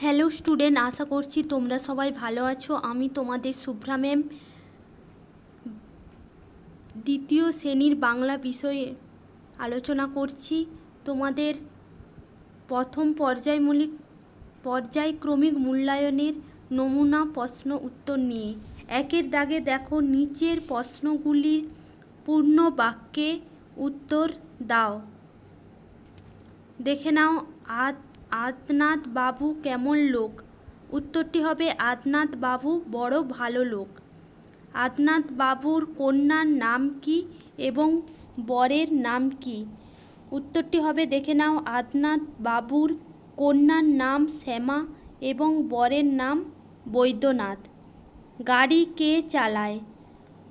Hello student, আশা করছি তোমরা সবাই ভালো আছো। আমি তোমাদের শুভ্রা ম্যাম দ্বিতীয় শ্রেণীর বাংলা বিষয়ে আলোচনা করছি। তোমাদের প্রথম পর্যায়ক্রমিক মূল্যায়নের নমুনা প্রশ্ন উত্তর নিয়ে। একের দাগে দেখো, নিচের প্রশ্নগুলির পূর্ণ বাক্যে উত্তর দাও। দেখে নাও, আদনাত বাবু কেমন লোক? উত্তরটি হবে আদনাত বাবু বড় ভালো লোক। আদনাত বাবুর কন্যার নাম কি এবং বরের নাম কি? উত্তরটি হবে, দেখে নাও, আদনাত বাবুর কন্যার নাম শ্যামা এবং বরের নাম বৈদ্যনাথ। গাড়ি কে চালায়?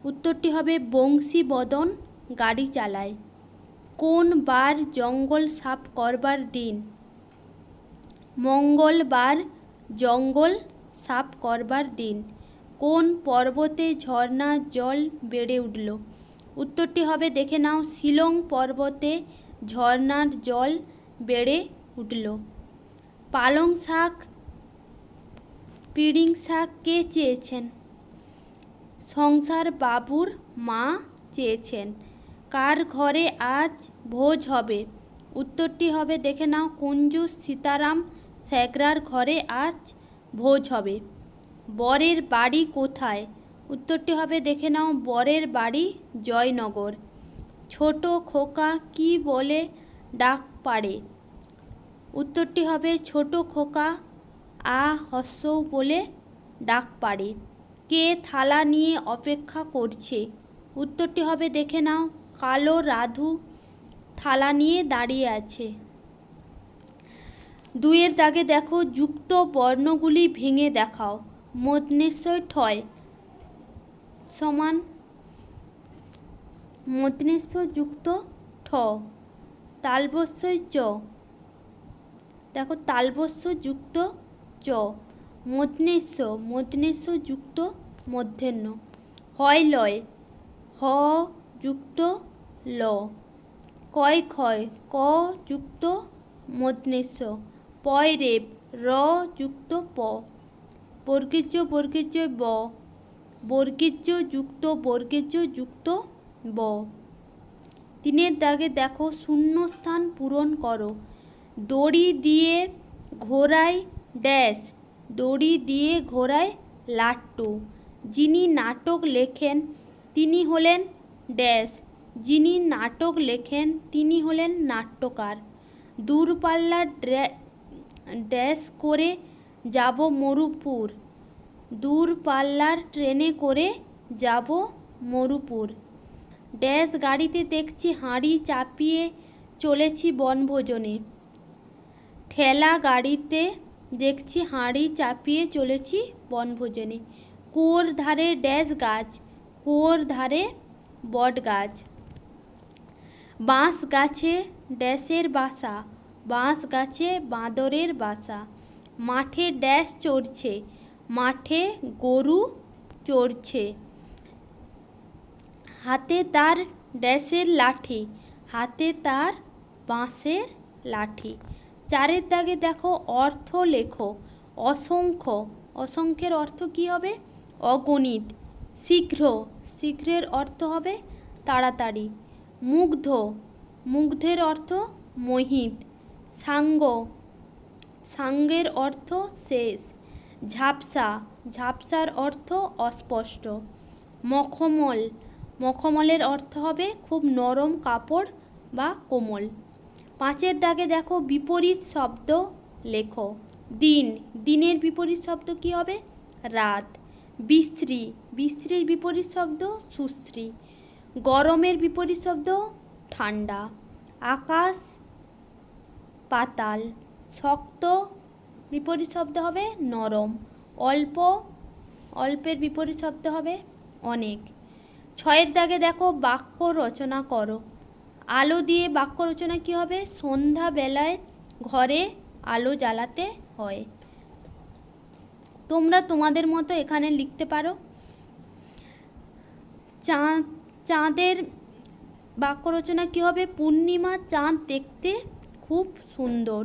উত্তরটি হবে বংশীবদন গাড়ি চালায়। কোন বার জঙ্গল সাফ করবার দিন? মঙ্গলবার জঙ্গল সাফ করবার দিন। কোন পর্বতে ঝর্ণার জল বেড়ে উঠল? উত্তরটি হবে, দেখে নাও, শিলং পর্বতে ঝর্ণার জল বেড়ে উঠল। পালং শাক পিড়িং শাক কে চেয়েছেন? সংসার বাবুর মা চেয়েছেন। কার ঘরে আজ ভোজ হবে? উত্তরটি হবে, দেখে নাও, কুঞ্জুস সীতারাম স্যাকরার ঘরে আজ ভোজ হবে। বরের বাড়ি কোথায়? উত্তরটি হবে, দেখে নাও, বরের বাড়ি জয়নগর। ছোট খোকা কি বলে ডাক পাড়ে? উত্তরটি হবে, ছোট খোকা আ হস্যৌ বলে ডাক পাড়ে। কে থালা নিয়ে অপেক্ষা করছে? উত্তরটি হবে, দেখে নাও, কালো রাধু থালা নিয়ে দাঁড়িয়ে আছে। দুইয়ের দাগে দেখো, যুক্ত বর্ণগুলি ভেঙে দেখাও। মধ্যাংশয় ঠয় সমান মধ্যাংশ যুক্ত ঠ। তালবস্যই চ, দেখো, তালবস্য যুক্ত চ। মধ্যাংশ যুক্ত মধ্যাহ্ন। হয় লয় হ যুক্ত ল। কয় ক্ষয় ক যুক্ত মধ্যাংশ। পয় রেপ র যুক্ত প। বর্গীর্য ব বর্গীর্য যুক্ত বর্গীর্য যুক্ত ব। তিনের দাগে দেখো, শূন্যস্থান পূরণ করো। দড়ি দিয়ে ঘোড়ায় ড্যাশ, দড়ি দিয়ে ঘোড়ায় লাট্টু। যিনি নাটক লেখেন তিনি হলেন ড্যাশ, যিনি নাটক লেখেন তিনি হলেন নাট্যকার। দূরপাল্লার ড্যাশ করে যাব মরুপুর, দূরপাল্লার ট্রেনে করে যাব মরুপুর। ড্যাশ গাড়িতে দেখছি হাঁড়ি চাপিয়ে চলেছি বনভোজনে। ঠেলা গাড়িতে দেখছি হাঁড়ি চাপিয়ে চলেছি বনভোজনে। কুয়োর ধারে ড্যাশ গাছ, কুয়োর ধারে বট গাছ। বাঁশ গাছে ড্যাশের বাসা, বাঁশ গাছে বাঁদরের বাসা। মাঠে ড্যাশ চড়ছে, মাঠে গরু চড়ছে। হাতে তার ড্যাশের লাঠি, হাতে তার বাঁশের লাঠি। চারের দাগে দেখো, অর্থ লেখো। অসংখ্য, অসংখ্যের অর্থ কি হবে? অগণিত। শীঘ্র, শীঘ্রের অর্থ হবে তাড়াতাড়ি। মুগ্ধ, মুগ্ধের অর্থ মোহিত। সাঙ্গ, সাঙ্গের অর্থ শেষ। ঝাপসা, ঝাপসার অর্থ অস্পষ্ট। মখমল, মখমলের অর্থ হবে খুব নরম কাপড় বা কোমল। পাঁচের দাগে দেখো, বিপরীত শব্দ লেখো। দিন, দিনের বিপরীত শব্দ কি হবে? রাত। বিশ্রী, বিশ্রীর বিপরীত শব্দ সুশ্রী। গরমের বিপরীত শব্দ ঠান্ডা। আকাশ পাতাল। শক্ত বিপরীত শব্দ হবে নরম। অল্প, অল্পের বিপরীত শব্দ হবে অনেক। ছয়ের দাগে দেখো, বাক্য রচনা করো। আলো দিয়ে বাক্য রচনা কি হবে? সন্ধ্যা বেলায় ঘরে আলো জ্বালাতে হয়। তোমরা তোমাদের মতো এখানে লিখতে পারো। চাঁদের বাক্য রচনা কি হবে? পূর্ণিমা চাঁদ দেখতে খুব সুন্দর।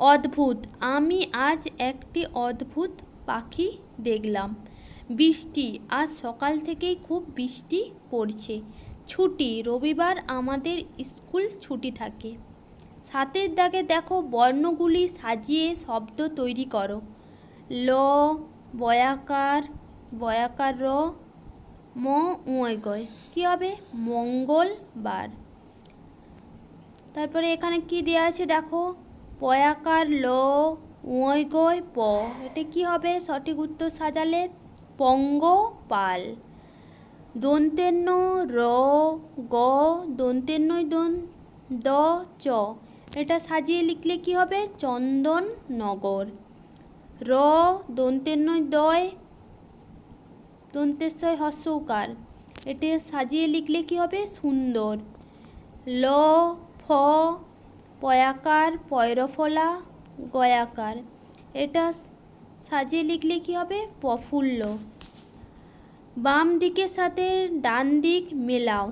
অদ্ভুত, আমি আজ একটি অদ্ভুত পাখি দেখলাম। বৃষ্টি, আজ সকাল থেকেই খুব বৃষ্টি পড়ছে। ছুটি, রবিবার আমাদের স্কুল ছুটি থাকে। সাতের দাগে দেখো বর্ণগুলি সাজিয়ে শব্দ তৈরি করো। ল, বয়াকার, বয়াকার র, ম উয় গয়, কী হবে? মঙ্গলবার। তারপরে এখানে কি দেওয়া আছে দেখো, পয়াকার ল, উয় গয় প, এটা কি হবে? সঠিক উত্তর সাজালে পঙ্গপাল। দন্তেন্ন র, গ, দন্তেন্নয় দন, দ চ, এটা সাজিয়ে লিখলে কি হবে? চন্দননগর। র, দন্তেন্নয় দয়, দন্তেশ্বয় হস্যৌকার, এটা সাজিয়ে লিখলে কি হবে? সুন্দর। ল, ফ, পয়াকার, পয়রফলা, গয়াকার, এটা সাজিয়ে লিখলে কি হবে? প্রফুল্ল। বাম দিকের সাথে ডান দিক মেলাও।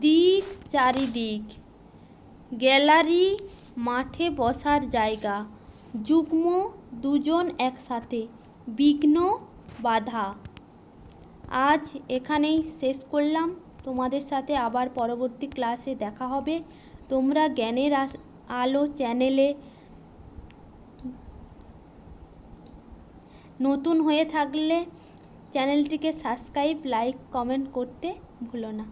দিক, চারিদিক। গ্যালারি, মাঠে বসার জায়গা। যুগ্ম, দুজন একসাথে। বিঘ্ন, বাধা। আজ এখানেই শেষ করলাম। তোমাদের সাথে আবার পরবর্তী ক্লাসে দেখা হবে। তোমরা জ্ঞানের আলো চ্যানেলে নতুন হয়ে থাকলে চ্যানেলটিকে সাবস্ক্রাইব, লাইক, কমেন্ট করতে ভুলো না।